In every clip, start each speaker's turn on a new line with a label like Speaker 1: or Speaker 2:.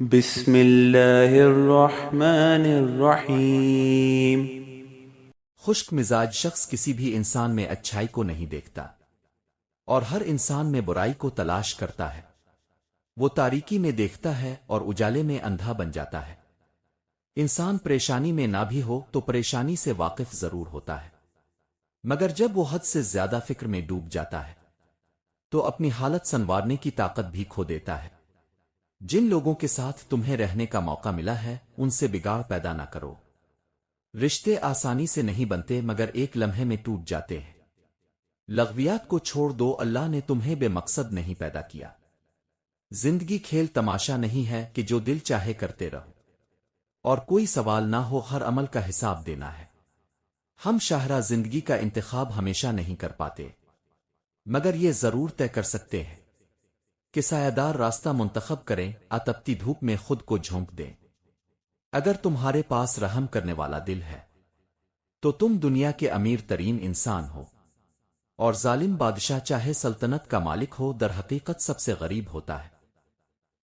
Speaker 1: بسم اللہ الرحمن الرحیم۔
Speaker 2: خشک مزاج شخص کسی بھی انسان میں اچھائی کو نہیں دیکھتا اور ہر انسان میں برائی کو تلاش کرتا ہے۔ وہ تاریکی میں دیکھتا ہے اور اجالے میں اندھا بن جاتا ہے۔ انسان پریشانی میں نہ بھی ہو تو پریشانی سے واقف ضرور ہوتا ہے، مگر جب وہ حد سے زیادہ فکر میں ڈوب جاتا ہے تو اپنی حالت سنوارنے کی طاقت بھی کھو دیتا ہے۔ جن لوگوں کے ساتھ تمہیں رہنے کا موقع ملا ہے ان سے بگاڑ پیدا نہ کرو۔ رشتے آسانی سے نہیں بنتے مگر ایک لمحے میں ٹوٹ جاتے ہیں۔ لغویات کو چھوڑ دو، اللہ نے تمہیں بے مقصد نہیں پیدا کیا۔ زندگی کھیل تماشا نہیں ہے کہ جو دل چاہے کرتے رہو اور کوئی سوال نہ ہو، ہر عمل کا حساب دینا ہے۔ ہم شاہراہ زندگی کا انتخاب ہمیشہ نہیں کر پاتے، مگر یہ ضرور طے کر سکتے ہیں کہ سایہ دار راستہ منتخب کریں، تپتی دھوپ میں خود کو جھونک دیں۔ اگر تمہارے پاس رحم کرنے والا دل ہے تو تم دنیا کے امیر ترین انسان ہو، اور ظالم بادشاہ چاہے سلطنت کا مالک ہو در حقیقت سب سے غریب ہوتا ہے۔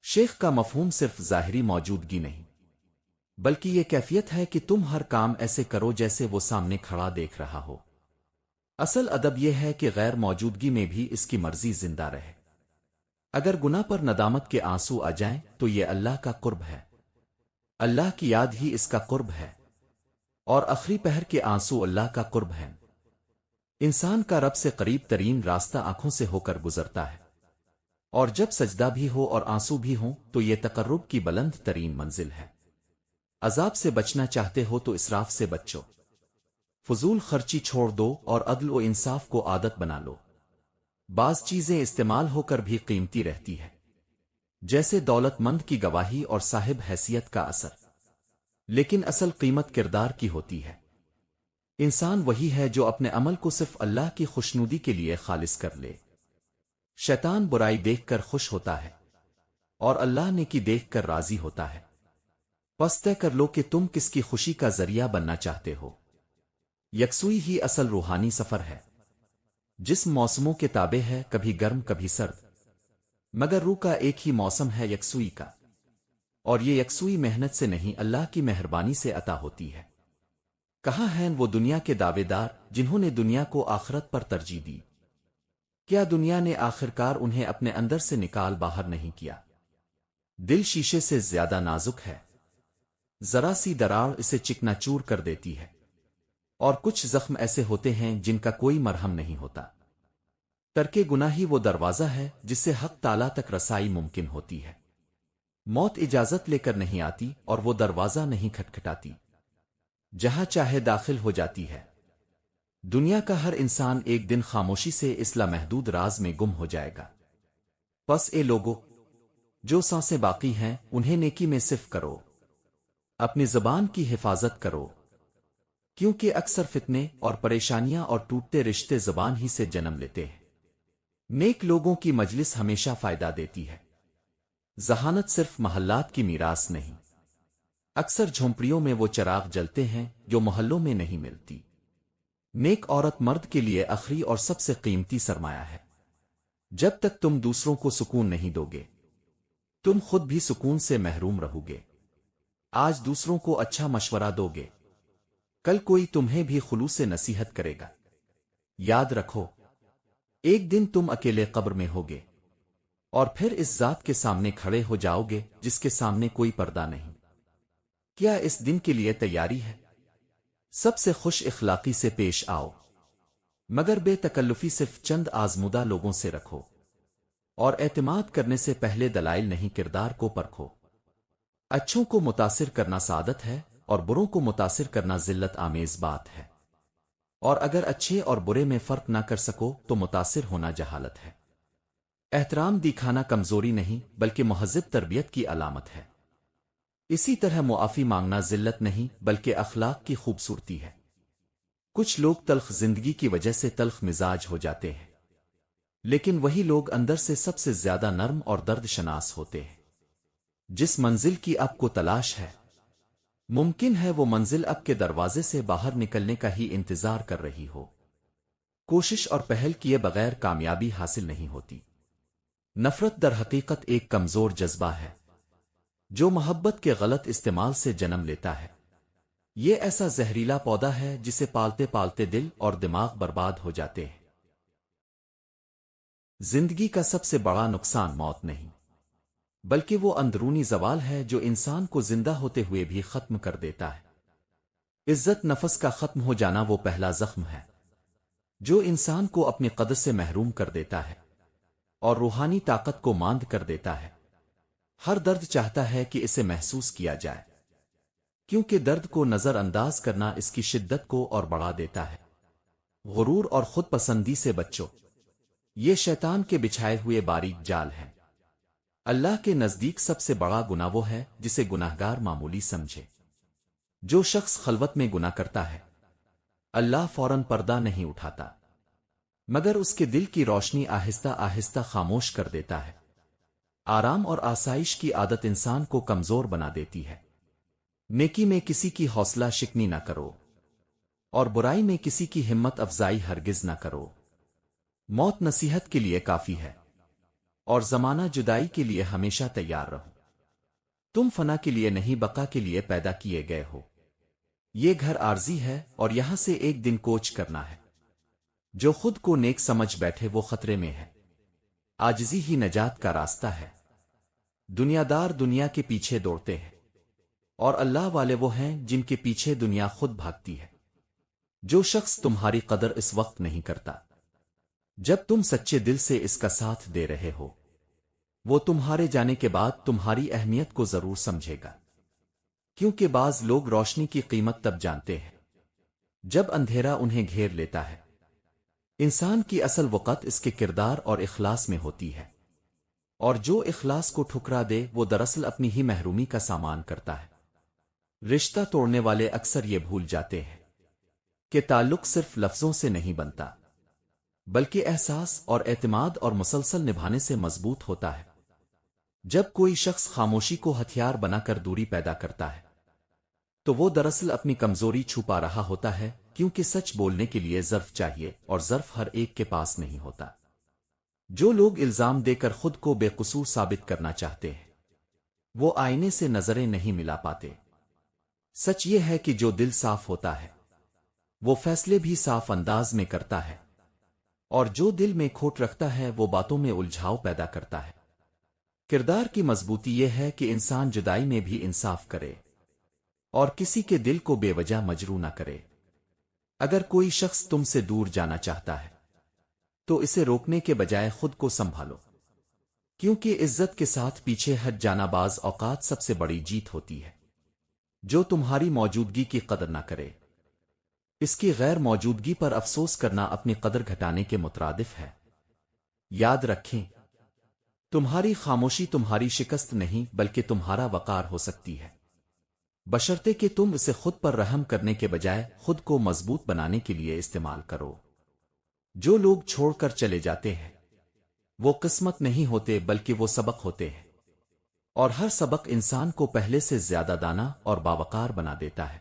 Speaker 2: شیخ کا مفہوم صرف ظاہری موجودگی نہیں بلکہ یہ کیفیت ہے کہ تم ہر کام ایسے کرو جیسے وہ سامنے کھڑا دیکھ رہا ہو۔ اصل ادب یہ ہے کہ غیر موجودگی میں بھی اس کی مرضی زندہ رہے۔ اگر گناہ پر ندامت کے آنسو آ جائیں تو یہ اللہ کا قرب ہے، اللہ کی یاد ہی اس کا قرب ہے، اور آخری پہر کے آنسو اللہ کا قرب ہے۔ انسان کا رب سے قریب ترین راستہ آنکھوں سے ہو کر گزرتا ہے، اور جب سجدہ بھی ہو اور آنسو بھی ہوں تو یہ تقرب کی بلند ترین منزل ہے۔ عذاب سے بچنا چاہتے ہو تو اسراف سے بچو، فضول خرچی چھوڑ دو اور عدل و انصاف کو عادت بنا لو۔ بعض چیزیں استعمال ہو کر بھی قیمتی رہتی ہے، جیسے دولت مند کی گواہی اور صاحب حیثیت کا اثر، لیکن اصل قیمت کردار کی ہوتی ہے۔ انسان وہی ہے جو اپنے عمل کو صرف اللہ کی خوشنودی کے لیے خالص کر لے۔ شیطان برائی دیکھ کر خوش ہوتا ہے اور اللہ نیکی دیکھ کر راضی ہوتا ہے۔ پس طے کر لو کہ تم کس کی خوشی کا ذریعہ بننا چاہتے ہو۔ یکسوئی ہی اصل روحانی سفر ہے۔ جسم موسموں کے تابع ہے، کبھی گرم کبھی سرد، مگر روح کا ایک ہی موسم ہے، یکسوئی کا، اور یہ یکسوئی محنت سے نہیں اللہ کی مہربانی سے عطا ہوتی ہے۔ کہاں ہیں وہ دنیا کے دعوے دار جنہوں نے دنیا کو آخرت پر ترجیح دی؟ کیا دنیا نے آخرکار انہیں اپنے اندر سے نکال باہر نہیں کیا؟ دل شیشے سے زیادہ نازک ہے، ذرا سی دراڑ اسے چکنا چور کر دیتی ہے، اور کچھ زخم ایسے ہوتے ہیں جن کا کوئی مرہم نہیں ہوتا۔ ترک گناہی وہ دروازہ ہے جس سے حق تعالی تک رسائی ممکن ہوتی ہے۔ موت اجازت لے کر نہیں آتی اور وہ دروازہ نہیں کھٹکھٹاتی، جہاں چاہے داخل ہو جاتی ہے۔ دنیا کا ہر انسان ایک دن خاموشی سے اس لامحدود راز میں گم ہو جائے گا۔ پس اے لوگو، جو سانسیں باقی ہیں انہیں نیکی میں صرف کرو، اپنی زبان کی حفاظت کرو، کیونکہ اکثر فتنے اور پریشانیاں اور ٹوٹتے رشتے زبان ہی سے جنم لیتے ہیں۔ نیک لوگوں کی مجلس ہمیشہ فائدہ دیتی ہے، ذہانت صرف محلات کی میراث نہیں، اکثر جھونپڑیوں میں وہ چراغ جلتے ہیں جو محلوں میں نہیں ملتی۔ نیک عورت مرد کے لیے آخری اور سب سے قیمتی سرمایہ ہے۔ جب تک تم دوسروں کو سکون نہیں دو گے تم خود بھی سکون سے محروم رہو گے۔ آج دوسروں کو اچھا مشورہ دو گے، کل کوئی تمہیں بھی خلوص سے نصیحت کرے گا۔ یاد رکھو، ایک دن تم اکیلے قبر میں ہوگے اور پھر اس ذات کے سامنے کھڑے ہو جاؤ گے جس کے سامنے کوئی پردہ نہیں۔ کیا اس دن کے لیے تیاری ہے؟ سب سے خوش اخلاقی سے پیش آؤ، مگر بے تکلفی صرف چند آزمودہ لوگوں سے رکھو، اور اعتماد کرنے سے پہلے دلائل نہیں کردار کو پرکھو۔ اچھوں کو متاثر کرنا سعادت ہے اور بروں کو متاثر کرنا ذلت آمیز بات ہے، اور اگر اچھے اور برے میں فرق نہ کر سکو تو متاثر ہونا جہالت ہے۔ احترام دکھانا کمزوری نہیں بلکہ مہذب تربیت کی علامت ہے۔ اسی طرح معافی مانگنا ذلت نہیں بلکہ اخلاق کی خوبصورتی ہے۔ کچھ لوگ تلخ زندگی کی وجہ سے تلخ مزاج ہو جاتے ہیں، لیکن وہی لوگ اندر سے سب سے زیادہ نرم اور درد شناس ہوتے ہیں۔ جس منزل کی اب کو تلاش ہے، ممکن ہے وہ منزل اب کے دروازے سے باہر نکلنے کا ہی انتظار کر رہی ہو۔ کوشش اور پہل کیے بغیر کامیابی حاصل نہیں ہوتی۔ نفرت در حقیقت ایک کمزور جذبہ ہے جو محبت کے غلط استعمال سے جنم لیتا ہے، یہ ایسا زہریلا پودا ہے جسے پالتے پالتے دل اور دماغ برباد ہو جاتے ہیں۔ زندگی کا سب سے بڑا نقصان موت نہیں، بلکہ وہ اندرونی زوال ہے جو انسان کو زندہ ہوتے ہوئے بھی ختم کر دیتا ہے۔ عزت نفس کا ختم ہو جانا وہ پہلا زخم ہے جو انسان کو اپنی قدر سے محروم کر دیتا ہے اور روحانی طاقت کو ماند کر دیتا ہے۔ ہر درد چاہتا ہے کہ اسے محسوس کیا جائے، کیونکہ درد کو نظر انداز کرنا اس کی شدت کو اور بڑھا دیتا ہے۔ غرور اور خود پسندی سے بچو، یہ شیطان کے بچھائے ہوئے باریک جال ہیں۔ اللہ کے نزدیک سب سے بڑا گناہ وہ ہے جسے گناہگار معمولی سمجھے۔ جو شخص خلوت میں گناہ کرتا ہے، اللہ فوراً پردہ نہیں اٹھاتا، مگر اس کے دل کی روشنی آہستہ آہستہ خاموش کر دیتا ہے۔ آرام اور آسائش کی عادت انسان کو کمزور بنا دیتی ہے۔ نیکی میں کسی کی حوصلہ شکنی نہ کرو، اور برائی میں کسی کی ہمت افزائی ہرگز نہ کرو۔ موت نصیحت کے لیے کافی ہے، اور زمانہ جدائی کے لیے ہمیشہ تیار رہو۔ تم فنا کے لیے نہیں بقا کے لیے پیدا کیے گئے ہو۔ یہ گھر عارضی ہے اور یہاں سے ایک دن کوچ کرنا ہے۔ جو خود کو نیک سمجھ بیٹھے وہ خطرے میں ہے۔ عاجزی ہی نجات کا راستہ ہے۔ دنیا دار دنیا کے پیچھے دوڑتے ہیں، اور اللہ والے وہ ہیں جن کے پیچھے دنیا خود بھاگتی ہے۔ جو شخص تمہاری قدر اس وقت نہیں کرتا جب تم سچے دل سے اس کا ساتھ دے رہے ہو، وہ تمہارے جانے کے بعد تمہاری اہمیت کو ضرور سمجھے گا، کیونکہ بعض لوگ روشنی کی قیمت تب جانتے ہیں جب اندھیرا انہیں گھیر لیتا ہے۔ انسان کی اصل وقت اس کے کردار اور اخلاص میں ہوتی ہے، اور جو اخلاص کو ٹھکرا دے وہ دراصل اپنی ہی محرومی کا سامان کرتا ہے۔ رشتہ توڑنے والے اکثر یہ بھول جاتے ہیں کہ تعلق صرف لفظوں سے نہیں بنتا، بلکہ احساس اور اعتماد اور مسلسل نبھانے سے مضبوط ہوتا ہے۔ جب کوئی شخص خاموشی کو ہتھیار بنا کر دوری پیدا کرتا ہے تو وہ دراصل اپنی کمزوری چھپا رہا ہوتا ہے، کیونکہ سچ بولنے کے لیے ظرف چاہیے اور ظرف ہر ایک کے پاس نہیں ہوتا۔ جو لوگ الزام دے کر خود کو بے قصور ثابت کرنا چاہتے ہیں وہ آئینے سے نظریں نہیں ملا پاتے۔ سچ یہ ہے کہ جو دل صاف ہوتا ہے وہ فیصلے بھی صاف انداز میں کرتا ہے، اور جو دل میں کھوٹ رکھتا ہے وہ باتوں میں الجھاؤ پیدا کرتا ہے۔ کردار کی مضبوطی یہ ہے کہ انسان جدائی میں بھی انصاف کرے اور کسی کے دل کو بے وجہ مجروح نہ کرے۔ اگر کوئی شخص تم سے دور جانا چاہتا ہے تو اسے روکنے کے بجائے خود کو سنبھالو، کیونکہ عزت کے ساتھ پیچھے ہٹ جانا بعض اوقات سب سے بڑی جیت ہوتی ہے۔ جو تمہاری موجودگی کی قدر نہ کرے، اس کی غیر موجودگی پر افسوس کرنا اپنی قدر گھٹانے کے مترادف ہے۔ یاد رکھیں، تمہاری خاموشی تمہاری شکست نہیں بلکہ تمہارا وقار ہو سکتی ہے، بشرطے کہ تم اسے خود پر رحم کرنے کے بجائے خود کو مضبوط بنانے کے لیے استعمال کرو۔ جو لوگ چھوڑ کر چلے جاتے ہیں وہ قسمت نہیں ہوتے بلکہ وہ سبق ہوتے ہیں، اور ہر سبق انسان کو پہلے سے زیادہ دانا اور باوقار بنا دیتا ہے۔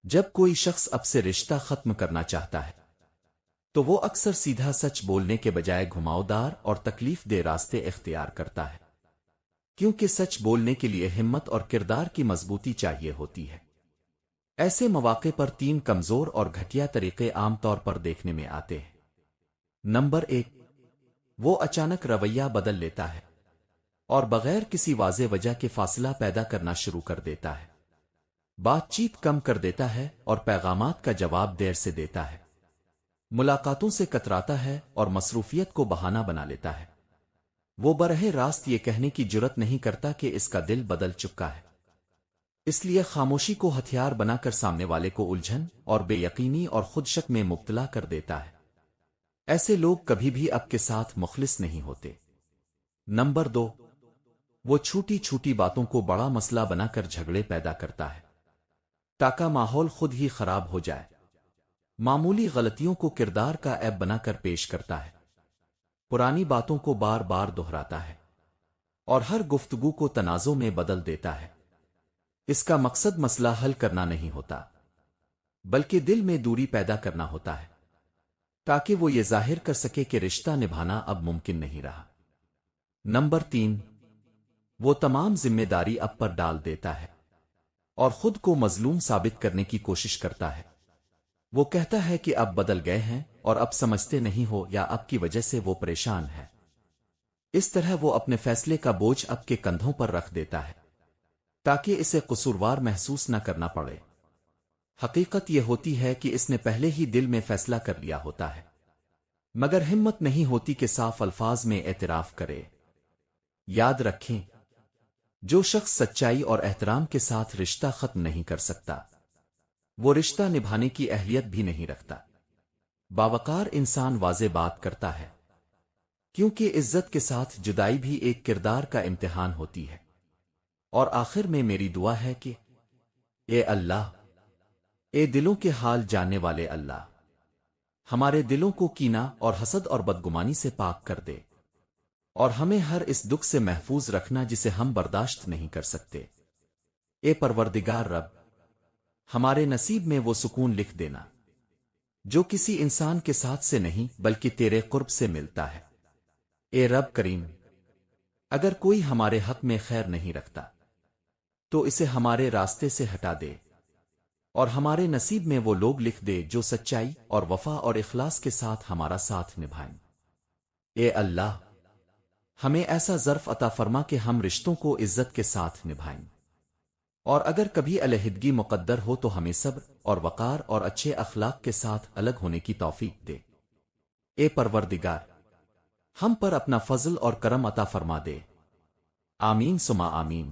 Speaker 2: جب کوئی شخص اب سے رشتہ ختم کرنا چاہتا ہے تو وہ اکثر سیدھا سچ بولنے کے بجائے گھماؤ دار اور تکلیف دہ راستے اختیار کرتا ہے، کیونکہ سچ بولنے کے لیے ہمت اور کردار کی مضبوطی چاہیے ہوتی ہے۔ ایسے مواقع پر تین کمزور اور گھٹیا طریقے عام طور پر دیکھنے میں آتے ہیں۔ نمبر 1، وہ اچانک رویہ بدل لیتا ہے اور بغیر کسی واضح وجہ کے فاصلہ پیدا کرنا شروع کر دیتا ہے۔ بات چیت کم کر دیتا ہے اور پیغامات کا جواب دیر سے دیتا ہے۔ ملاقاتوں سے کتراتا ہے اور مصروفیت کو بہانہ بنا لیتا ہے۔ وہ براہ راست یہ کہنے کی جرت نہیں کرتا کہ اس کا دل بدل چکا ہے، اس لیے خاموشی کو ہتھیار بنا کر سامنے والے کو الجھن اور بے یقینی اور خود شک میں مبتلا کر دیتا ہے۔ ایسے لوگ کبھی بھی اب کے ساتھ مخلص نہیں ہوتے۔ نمبر 2، وہ چھوٹی چھوٹی باتوں کو بڑا مسئلہ بنا کر جھگڑے پیدا کرتا ہے تاکہ ماحول خود ہی خراب ہو جائے۔ معمولی غلطیوں کو کردار کا عیب بنا کر پیش کرتا ہے، پرانی باتوں کو بار بار دہراتا ہے اور ہر گفتگو کو تنازع میں بدل دیتا ہے۔ اس کا مقصد مسئلہ حل کرنا نہیں ہوتا بلکہ دل میں دوری پیدا کرنا ہوتا ہے، تاکہ وہ یہ ظاہر کر سکے کہ رشتہ نبھانا اب ممکن نہیں رہا۔ نمبر 3، وہ تمام ذمہ داری اب پر ڈال دیتا ہے اور خود کو مظلوم ثابت کرنے کی کوشش کرتا ہے۔ وہ کہتا ہے کہ اب بدل گئے ہیں اور اب سمجھتے نہیں ہو یا اب کی وجہ سے وہ پریشان ہے۔ اس طرح وہ اپنے فیصلے کا بوجھ اب کے کندھوں پر رکھ دیتا ہے تاکہ اسے قصوروار محسوس نہ کرنا پڑے۔ حقیقت یہ ہوتی ہے کہ اس نے پہلے ہی دل میں فیصلہ کر لیا ہوتا ہے، مگر ہمت نہیں ہوتی کہ صاف الفاظ میں اعتراف کرے۔ یاد رکھیں، جو شخص سچائی اور احترام کے ساتھ رشتہ ختم نہیں کر سکتا، وہ رشتہ نبھانے کی اہلیت بھی نہیں رکھتا۔ باوقار انسان واضح بات کرتا ہے کیونکہ عزت کے ساتھ جدائی بھی ایک کردار کا امتحان ہوتی ہے۔ اور آخر میں میری دعا ہے کہ اے اللہ، اے دلوں کے حال جاننے والے اللہ، ہمارے دلوں کو کینہ اور حسد اور بدگمانی سے پاک کر دے اور ہمیں ہر اس دکھ سے محفوظ رکھنا جسے ہم برداشت نہیں کر سکتے۔ اے پروردگار رب، ہمارے نصیب میں وہ سکون لکھ دینا جو کسی انسان کے ساتھ سے نہیں بلکہ تیرے قرب سے ملتا ہے۔ اے رب کریم، اگر کوئی ہمارے حق میں خیر نہیں رکھتا تو اسے ہمارے راستے سے ہٹا دے اور ہمارے نصیب میں وہ لوگ لکھ دے جو سچائی اور وفا اور اخلاص کے ساتھ ہمارا ساتھ نبھائیں۔ اے اللہ، ہمیں ایسا ظرف عطا فرما کہ ہم رشتوں کو عزت کے ساتھ نبھائیں، اور اگر کبھی علیحدگی مقدر ہو تو ہمیں صبر اور وقار اور اچھے اخلاق کے ساتھ الگ ہونے کی توفیق دے۔ اے پروردگار، ہم پر اپنا فضل اور کرم عطا فرما دے۔ آمین ثم آمین۔